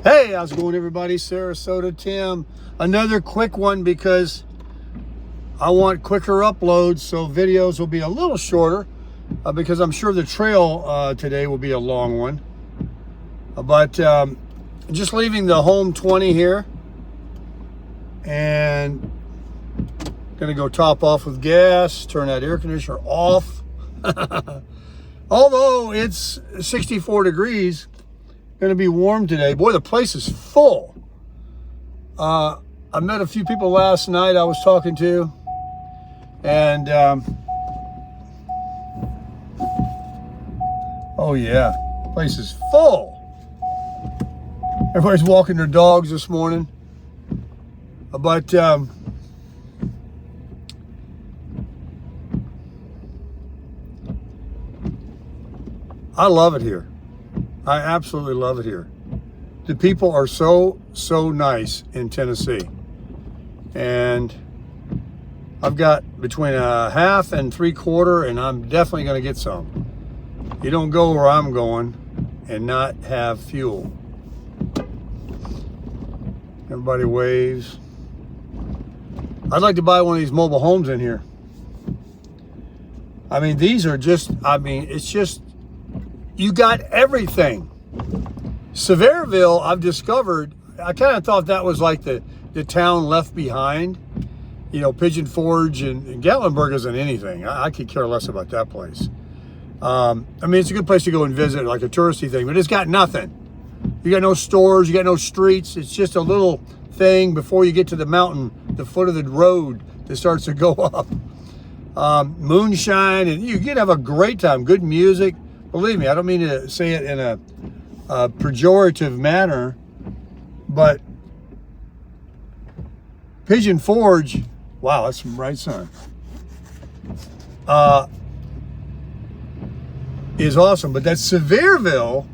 Hey, how's it going, everybody? Sarasota Tim. Another quick one because I want quicker uploads, so videos will be a little shorter because I'm sure the trail today will be a long one. But just leaving the home 20 here and gonna go top off with gas, turn that air conditioner off. Although it's 64 degrees, going to be warm today. Boy, the place is full. I met a few people last night I was talking to, and oh yeah, the place is full. Everybody's walking their dogs this morning. But I love it here. I absolutely love it here. The people are so nice in Tennessee. And I've got between a half and 3/4, and I'm definitely going to get some. You don't go where I'm going and not have fuel. Everybody waves. I'd like to buy one of these mobile homes in here. I mean, these are just, it's just, you got everything. Sevierville, I've discovered, I kind of thought that was like the town left behind. You know, Pigeon Forge and Gatlinburg isn't anything. I could care less about that place. It's a good place to go and visit, like a touristy thing, but it's got nothing. You got no stores, you got no streets. It's just a little thing before you get to the mountain, the foot of the road that starts to go up. Moonshine, and you can have a great time, good music. Believe me, I don't mean to say it in a pejorative manner, but Pigeon Forge, wow, that's some bright sun, is awesome. But that Sevierville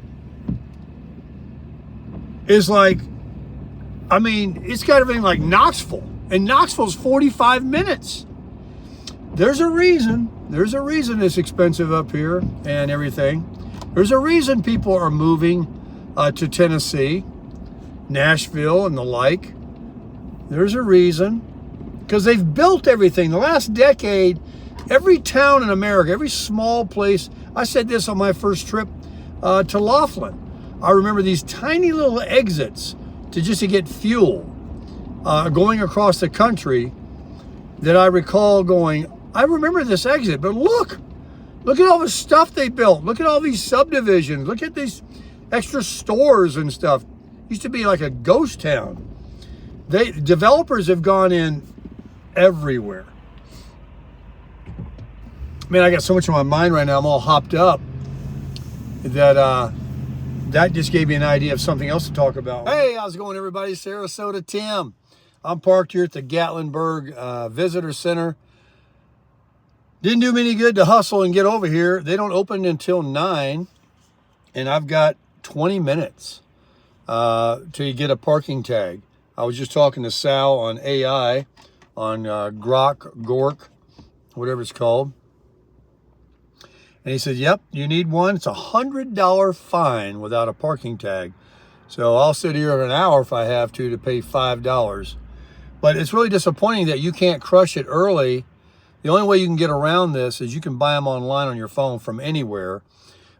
is like, it's got everything like Knoxville, and Knoxville's 45 minutes. There's a reason it's expensive up here and everything. There's a reason people are moving to Tennessee, Nashville, and the like. There's a reason, because they've built everything. The last decade, every town in America, every small place, I said this on my first trip to Laughlin. I remember these tiny little exits to get fuel going across the country that I recall going, I remember this exit, but look at all the stuff they built. Look at all these subdivisions. Look at these extra stores and stuff. Used to be like a ghost town. Developers have gone in everywhere. Man, I got so much on my mind right now. I'm all hopped up that that just gave me an idea of something else to talk about. Hey, how's it going, everybody? Sarasota Tim. I'm parked here at the Gatlinburg Visitor Center. Didn't do me any good to hustle and get over here. They don't open until 9, and I've got 20 minutes to get a parking tag. I was just talking to Sal on AI, on Gork, whatever it's called. And he said, yep, you need one. It's $100 fine without a parking tag. So I'll sit here an hour if I have to pay $5. But it's really disappointing that you can't crush it early. The only way you can get around this is you can buy them online on your phone from anywhere,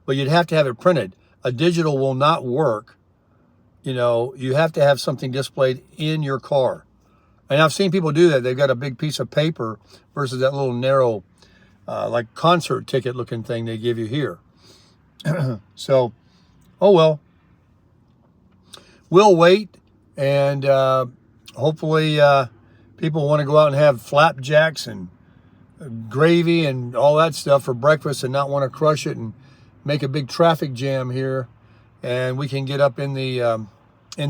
but you'd have to have it printed. A digital will not work. You know, you have to have something displayed in your car. And I've seen people do that. They've got a big piece of paper versus that little narrow, like concert ticket looking thing they give you here. So, oh well. We'll wait, and hopefully people want to go out and have flapjacks and gravy and all that stuff for breakfast and not want to crush it and make a big traffic jam here, and we can get up in the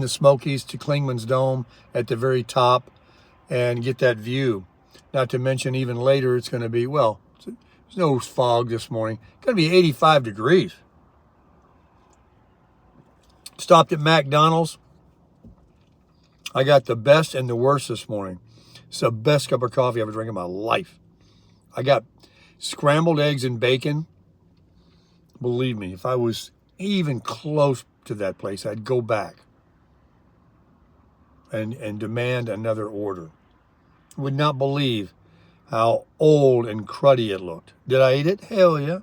Smokies to Clingmans Dome at the very top and get that view. Not to mention, even later it's going to be, well, there's no fog this morning. It's going to be 85 degrees. Stopped at McDonald's. I got the best and the worst this morning. It's the best cup of coffee I've ever drank in my life. I got scrambled eggs and bacon. Believe me, if I was even close to that place, I'd go back. and demand another order. Would not believe how old and cruddy it looked. Did I eat it? Hell yeah.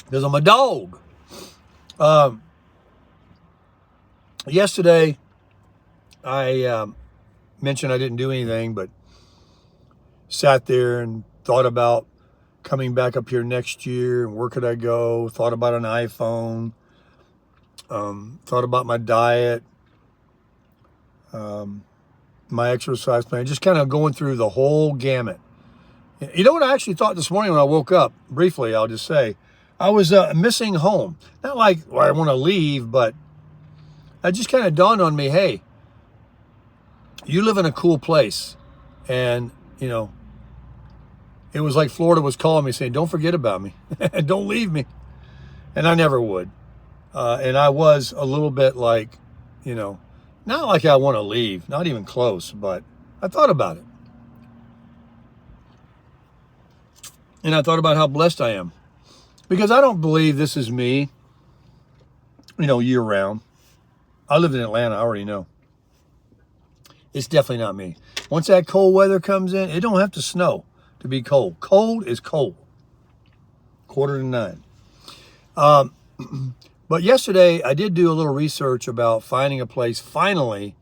Because I'm a dog. Yesterday, I mentioned I didn't do anything, but sat there and thought about coming back up here next year and where could I go. Thought about an iPhone. Thought about my diet. My exercise plan. Just kind of going through the whole gamut. You know what I actually thought this morning when I woke up? Briefly, I'll just say. I was missing home. Not like I want to leave, but it just kind of dawned on me, hey, you live in a cool place. And, you know, it was like Florida was calling me saying, don't forget about me. Don't leave me. And I never would. And I was a little bit like, you know, not like I want to leave, not even close, but I thought about it. And I thought about how blessed I am. Because I don't believe this is me, you know, year round. I lived in Atlanta, I already know. It's definitely not me. Once that cold weather comes in, it don't have to snow to be cold. Cold is cold. 8:45. But yesterday, I did do a little research about finding a place finally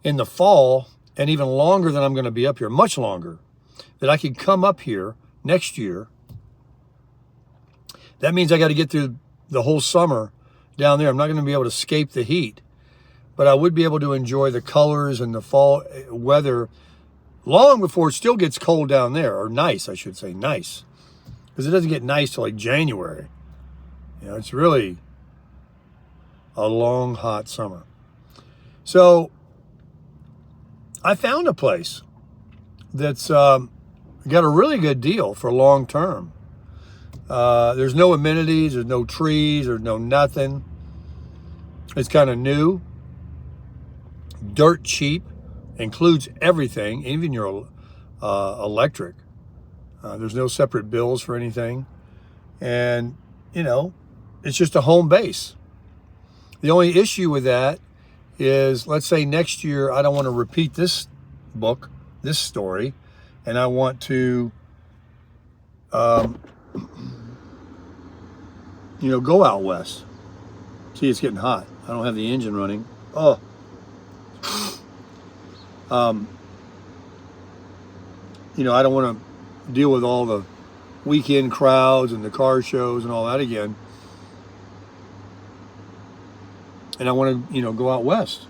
in the fall, and even longer than I'm going to be up here, much longer, that I could come up here next year. That means I got to get through the whole summer down there. I'm not going to be able to escape the heat, but I would be able to enjoy the colors and the fall weather long before it still gets cold down there, or nice, I should say, nice. Because it doesn't get nice till like January. You know, it's really a long, hot summer. So I found a place that's got a really good deal for long term. There's no amenities, there's no trees, there's no nothing. It's kind of new, dirt cheap, includes everything, even your electric. There's no separate bills for anything. And, you know, it's just a home base. The only issue with that is, let's say next year I don't want to repeat this book, this story, and I want to, you know, go out west. See, it's getting hot. I don't have the engine running. Oh. You know, I don't want to deal with all the weekend crowds and the car shows and all that again. And I want to, you know, go out west.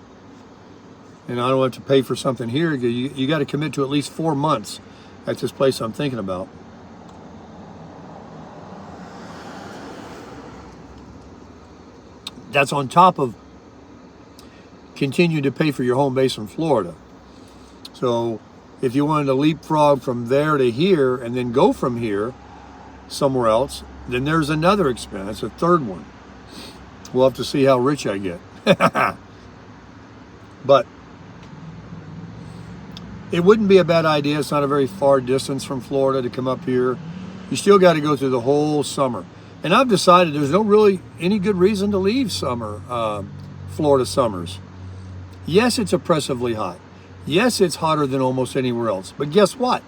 And I don't have to pay for something here. You got to commit to at least 4 months at this place I'm thinking about. That's on top of continue to pay for your home base in Florida. So if you wanted to leapfrog from there to here and then go from here somewhere else, then there's another expense, a third one. We'll have to see how rich I get. But it wouldn't be a bad idea. It's not a very far distance from Florida to come up here. You still got to go through the whole summer. And I've decided there's no really any good reason to leave summer, Florida summers. Yes, it's oppressively hot. Yes, it's hotter than almost anywhere else. But guess what?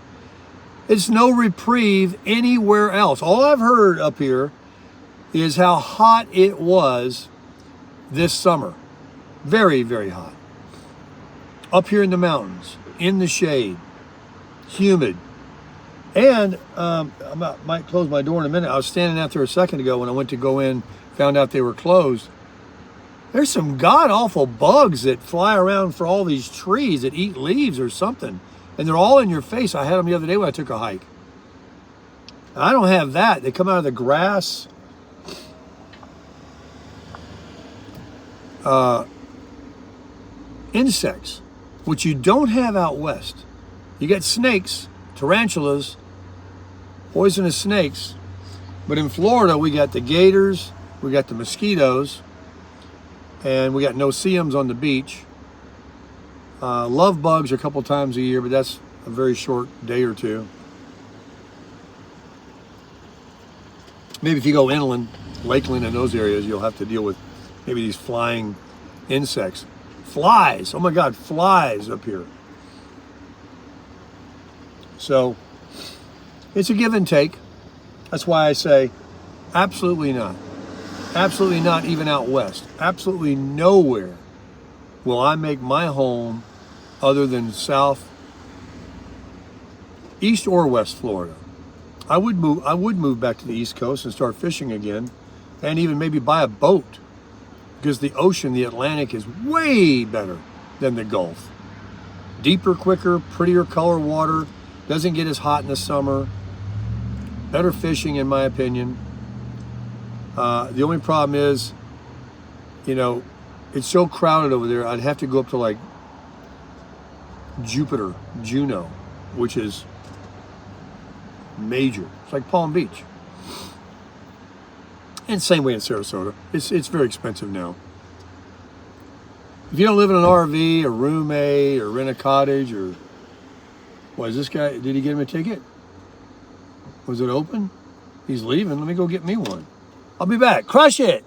It's no reprieve anywhere else. All I've heard up here is how hot it was this summer. Very, very hot. Up here in the mountains, in the shade, humid. And I might close my door in a minute. I was standing out there a second ago when I went to go in, found out they were closed. There's some god-awful bugs that fly around for all these trees that eat leaves or something. And they're all in your face. I had them the other day when I took a hike. I don't have that. They come out of the grass. Insects, which you don't have out west. You get snakes, tarantulas, poisonous snakes. But in Florida, we got the gators, we got the mosquitoes, and we got no-see-ums on the beach. Love bugs a couple times a year, but that's a very short day or two. Maybe if you go inland, Lakeland and those areas, you'll have to deal with maybe these flying insects. Flies. Oh my God, flies up here. So it's a give and take. That's why I say absolutely not. Absolutely not even out west. Absolutely nowhere will I make my home other than south, east or west Florida. I would move back to the East Coast and start fishing again, and even maybe buy a boat, because the ocean, the Atlantic, is way better than the Gulf. Deeper, quicker, prettier color water, doesn't get as hot in the summer. Better fishing, in my opinion. The only problem is, you know, it's so crowded over there. I'd have to go up to like Juneau, which is major. It's like Palm Beach. And same way in Sarasota. It's very expensive now. If you don't live in an RV or roommate or rent a cottage, or what is this guy? Did he get him a ticket? Was it open? He's leaving. Let me go get me one. I'll be back. Crush it.